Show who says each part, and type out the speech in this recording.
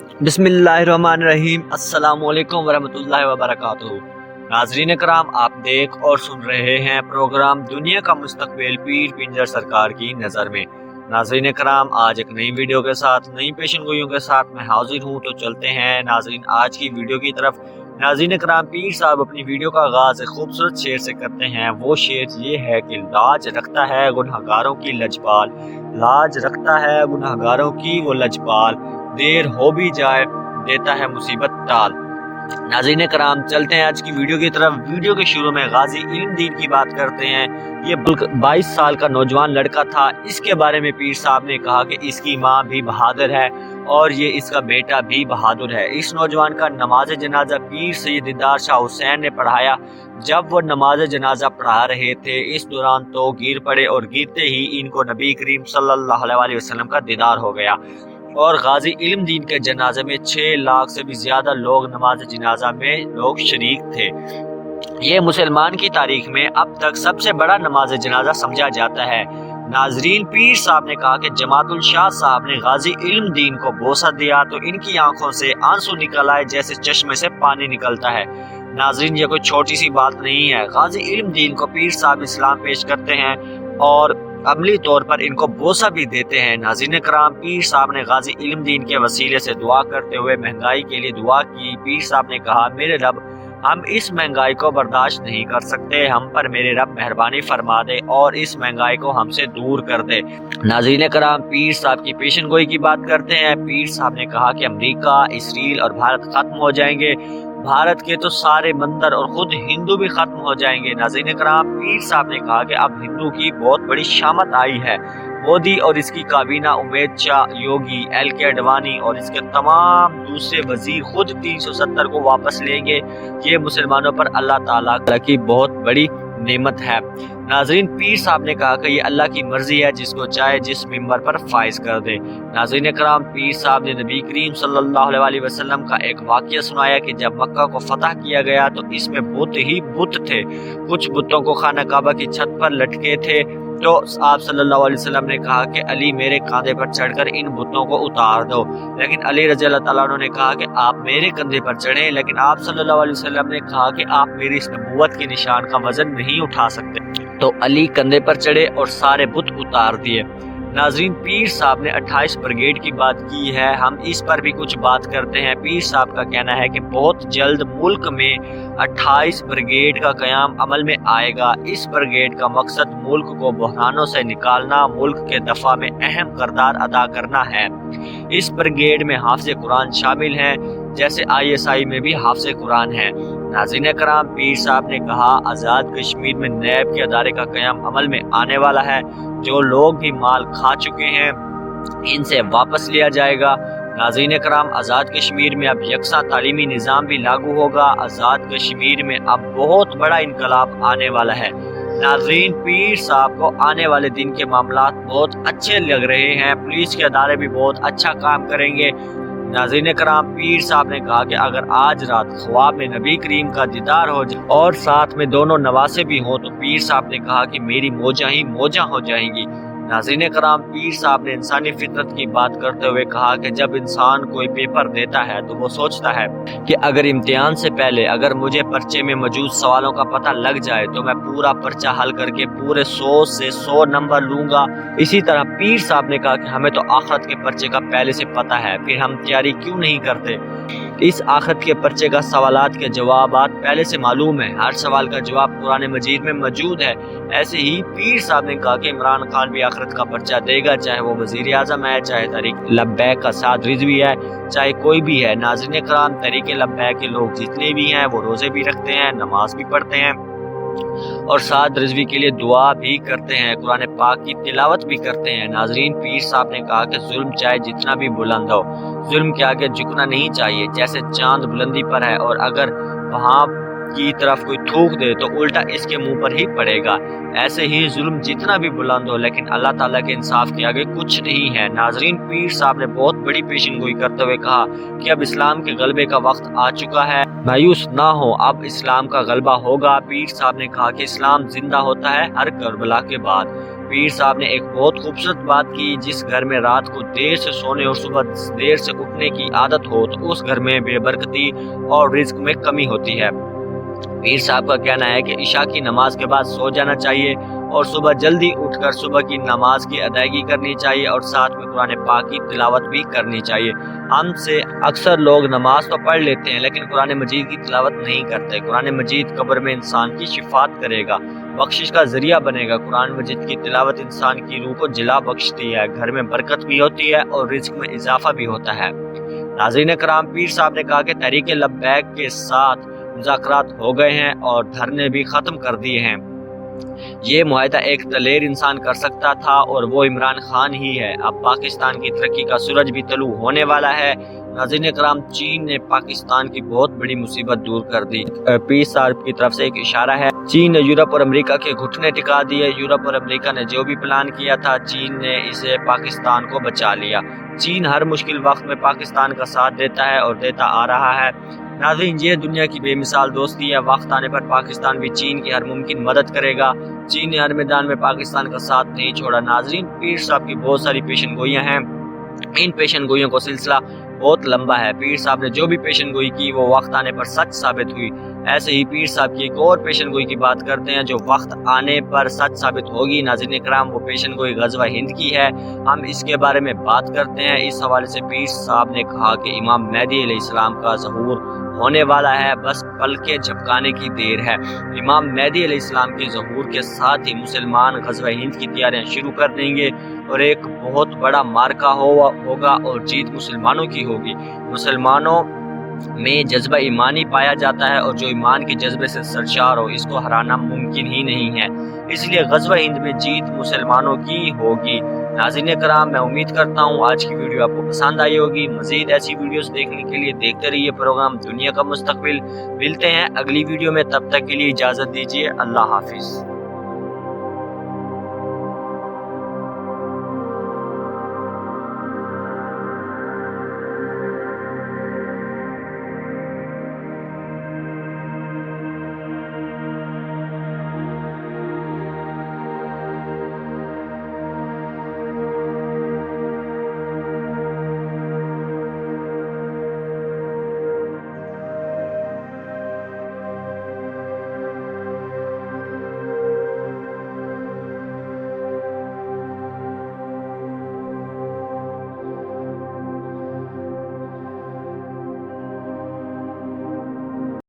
Speaker 1: बिस्मिल्लाहिर्रहमानिर्रहीम। अस्सलाम वालेकुम वरहमतुल्लाहि वबरकातुहू। नाजरीन कराम, आप देख और सुन रहे हैं प्रोग्राम दुनिया का मुस्तकबिल पीर पिंजर सरकार की नज़र में। नाजरीन कराम, आज एक नई वीडियो के साथ नई पेशन गोइयों के साथ मैं हाजिर हूँ। तो चलते हैं नाजरीन आज की वीडियो की तरफ। नाजरीन कराम, पीर साहब अपनी वीडियो का आगाज एक खूबसूरत शेर से करते हैं। वो शेर ये है कि लाज रखता है गुनहगारों की लजपाल, लाज रखता है गुनहगारों की वो लजपाल, देर हो भी जाए देता है मुसीबत टाल। नाज़रीन कराम, चलते हैं आज की वीडियो की तरफ। वीडियो के शुरू में गाजी इल्मदीन की बात करते हैं। ये 22 साल का नौजवान लड़का था। इसके बारे में पीर साहब ने कहा कि इसकी माँ भी बहादुर है और ये इसका बेटा भी बहादुर है। इस नौजवान का नमाज जनाजा पीर सैयद दीदार शाह हुसैन ने पढ़ाया। जब वो नमाज जनाजा पढ़ा रहे थे, इस दौरान तो गिर पड़े और गिरते ही इनको नबी करीम सल्लल्लाहु अलैहि वसल्लम का दीदार हो गया। और गाजी इल्मदीन के जनाजे में 6 लाख से भी ज्यादा लोग नमाज जनाजा में लोग शरीक थे। ये मुसलमान की तारीख में अब तक सबसे बड़ा नमाज जनाजा समझा जाता है। नाजरीन, पीर साहब ने कहा कि जमातुल शाह साहब ने गाजी इल्मदीन को बोसा दिया तो इनकी आंखों से आंसू निकल आए जैसे चश्मे से पानी निकलता है। नाजरीन, ये कोई छोटी सी बात नहीं है। गाजी इल्मदीन को पीर साहब इस्लाम पेश करते हैं और अमली तौर पर इनको बोसा भी देते हैं। नाज़रीन कराम, पीर साहब ने गाजी इल्मदीन के वसीले से दुआ करते हुए महंगाई के लिए दुआ की। पीर साहब ने कहा, मेरे रब, हम इस महंगाई को बर्दाश्त नहीं कर सकते, हम पर मेरे रब मेहरबानी फरमा दे और इस महंगाई को हमसे दूर कर दे। नाज़रीन कराम, पीर साहब की पेशन गोई की बात करते हैं। पीर साहब ने कहा कि अमेरिका, इसराइल और भारत खत्म हो जाएंगे, भारत के तो सारे मंदिर और खुद हिंदू भी खत्म हो जाएंगे। नाज़रीन कराम, पीर साहब ने कहा कि अब हिंदू की बहुत बड़ी शामत आई है। मोदी और इसकी काबीना, उमेद शाह, योगी, LK अडवाणी और इसके तमाम दूसरे वजीर खुद 370 को वापस लेंगे। ये मुसलमानों पर अल्लाह ताला की बहुत बड़ी नेमत है। नाजरीन, पीर साहब ने कहा कि ये अल्लाह की मर्जी है, जिसको चाहे जिस मिंबर पर फाइज कर दे। नाजरीन कराम, पीर साहब ने नबी करीम सल्लल्लाहु अलैहि वसल्लम का एक वाक़या सुनाया कि जब मक्का को फतह किया गया तो इसमें बुत ही बुत थे। कुछ बुतों को खाना काबा की छत पर लटके थे। तो आप सल्लल्लाहु अलैहि वसल्लम ने कहा कि अली, मेरे कंधे पर चढ़कर इन बुतों को उतार दो। लेकिन अली रज़ी अल्लाह तआला अन्हु ने कहा कि आप मेरे कंधे पर चढ़े। लेकिन आप सल्लल्लाहु अलैहि वसल्लम ने कहा कि आप मेरी इस नबूवत के निशान का वजन नहीं उठा सकते। तो अली कंधे पर चढ़े और सारे बुत उतार दिए। नाजरीन, पीर साहब ने 28 ब्रिगेड की बात की है। हम इस पर भी कुछ बात करते हैं। पीर साहब का कहना है कि बहुत जल्द मुल्क में 28 ब्रिगेड का क़याम अमल में आएगा। इस ब्रिगेड का मकसद मुल्क को बहरानों से निकालना, मुल्क के दफा में अहम किरदार अदा करना है। इस ब्रिगेड में हाफ़िज़ कुरान शामिल हैं, जैसे ISI में भी हाफ़िज़ कुरान है। नाज़रीन कराम, पीर साहब ने कहा, आज़ाद कश्मीर में नैब के अदारे का क़याम अमल में आने वाला है। जो लोग भी माल खा चुके हैं इनसे वापस लिया जाएगा। नाज़रीन कराम, आज़ाद कश्मीर में अब यकसा तालीमी निज़ाम भी लागू होगा। आज़ाद कश्मीर में अब बहुत बड़ा इनकलाब आने वाला है। नाज़रीन, पीर साहब को आने वाले दिन के मामलात बहुत अच्छे लग रहे हैं। पुलिस के अदारे भी बहुत अच्छा काम करेंगे। नाज़रीन कराम, पीर साहब ने कहा कि अगर आज रात ख्वाब में नबी करीम का दीदार हो जाए और साथ में दोनों नवासे भी हों तो पीर साहब ने कहा कि मेरी मौजा ही मौजा हो जाएंगी। नाज़रीन कराम, पीर साहब ने इंसानी फितरत की बात करते हुए कहा कि जब इंसान कोई पेपर देता है तो वो सोचता है कि अगर इम्तिहान से पहले अगर मुझे पर्चे में मौजूद सवालों का पता लग जाए तो मैं पूरा पर्चा हल करके पूरे 100 से 100 नंबर लूँगा। इसी तरह पीर साहब ने कहा कि हमें तो आखिरत के पर्चे का पहले से पता है, फिर हम तैयारी क्यों नहीं करते। इस आखिरत के पर्चे का सवालात के जवाबात पहले से मालूम है, हर सवाल का जवाब कुरान मजीद में मौजूद है। ऐसे ही पीर साहब ने कहा कि इमरान खान भी आखिरत का पर्चा देगा, चाहे वो वजीर आज़म है, चाहे तहरीक लब्बैक का साद रिजवी है, चाहे कोई भी है। नाज़रीन कराम, तहरीक लब्बैक के लोग जितने भी हैं वो रोज़े भी रखते हैं, नमाज भी पढ़ते हैं और साद रिजवी के लिए दुआ भी करते हैं, कुरान पाक की तिलावत भी करते हैं। नाजरीन, पीर साहब ने कहा कि जुल्म चाहे जितना भी बुलंद हो, जुल्म के आगे झुकना नहीं चाहिए। जैसे चांद बुलंदी पर है और अगर वहाँ की तरफ कोई थूक दे तो उल्टा इसके मुंह पर ही पड़ेगा। ऐसे ही जुल्म जितना भी बुलंद हो, लेकिन अल्लाह ताला के इंसाफ के आगे कुछ नहीं है। नाजरीन, पीर साहब ने बहुत बड़ी पेशन गोई करते हुए कहा कि अब इस्लाम के गलबे का वक्त आ चुका है, मायूस ना हो, अब इस्लाम का गलबा होगा। पीर साहब ने कहा कि इस्लाम जिंदा होता है हर करबला के बाद। پیر صاحب نے ایک بہت خوبصورت بات کی، جس گھر میں رات کو دیر سے سونے اور صبح دیر سے اٹھنے کی عادت ہو تو اس گھر میں بے برکتی اور رزق میں کمی ہوتی ہے۔ پیر صاحب کا کہنا ہے کہ عشاء کی نماز کے بعد سو جانا چاہیے اور صبح جلدی اٹھ کر صبح کی نماز کی ادائیگی کرنی چاہیے اور ساتھ میں قرآن پاک کی تلاوت بھی کرنی چاہیے۔ ہم سے اکثر لوگ نماز تو پڑھ لیتے ہیں لیکن قرآن مجید کی تلاوت نہیں کرتے۔ قرآن مجید قبر میں انسان کی شفاعت کرے گا، بخشش کا ذریعہ بنے گا۔ قرآن مجید کی تلاوت انسان کی روح کو جلا بخشتی ہے، گھر میں برکت بھی ہوتی ہے اور رزق میں اضافہ بھی ہوتا ہے۔ ناظرین کرام، پیر صاحب نے کہا کہ تحریک لبیک کے ساتھ مذاکرات ہو گئے ہیں اور دھرنے بھی ختم کر دیے ہیں۔ یہ معاہدہ ایک دلیر انسان کر سکتا تھا اور وہ عمران خان ہی ہے۔ اب پاکستان کی ترقی کا سورج بھی طلوع ہونے والا ہے۔ ناظرین کرام، چین نے پاکستان کی بہت بڑی مصیبت دور کر دی۔ پیر صاحب کی طرف سے ایک اشارہ ہے، چین نے یورپ اور امریکہ کے گھٹنے ٹکا دیے۔ یورپ اور امریکہ نے جو بھی پلان کیا تھا، چین نے اسے پاکستان کو بچا لیا۔ چین ہر مشکل وقت میں پاکستان کا ساتھ دیتا ہے اور دیتا آ رہا ہے۔ ناظرین، یہ دنیا کی بے مثال دوستی ہے۔ وقت آنے پر پاکستان بھی چین کی ہر ممکن مدد کرے گا۔ چین نے ہر میدان میں پاکستان کا ساتھ نہیں چھوڑا۔ ناظرین، پیر صاحب کی بہت ساری پیشن گوئیاں ہیں، ان پیشن گوئیوں کا سلسلہ بہت لمبا ہے۔ پیر صاحب نے جو بھی پیشن گوئی کی وہ وقت آنے پر سچ ثابت ہوئی۔ ایسے ہی پیر صاحب کی ایک اور پیشن گوئی کی بات کرتے ہیں جو وقت آنے پر سچ ثابت ہوگی۔ ناظرین کرام، وہ پیشن گوئی غزوہ ہند کی ہے۔ ہم اس کے بارے میں بات کرتے ہیں۔ اس حوالے سے پیر صاحب نے کہا کہ امام مہدی علیہ السلام کا ظہور ہونے والا ہے، بس پلکیں جھپکانے کی دیر ہے۔ امام مہدی علیہ السلام کے ظہور کے ساتھ ہی مسلمان غزوہ ہند کی تیاریاں شروع کر دیں گے اور ایک بہت بڑا معرکہ ہوگا اور جیت مسلمانوں کی ہوگی۔ مسلمانوں میں جذبہ ایمانی پایا جاتا ہے اور جو ایمان کے جذبے سے سرشار ہو اس کو ہرانا ممکن ہی نہیں ہے، اس لیے غزوہ ہند میں جیت مسلمانوں کی ہوگی۔ ناظرین کرام، میں امید کرتا ہوں آج کی ویڈیو آپ کو پسند آئی ہوگی۔ مزید ایسی ویڈیوز دیکھنے کے لیے دیکھتے رہیے پروگرام دنیا کا مستقبل۔ ملتے ہیں اگلی ویڈیو میں، تب تک کے لیے اجازت دیجیے۔ اللہ حافظ۔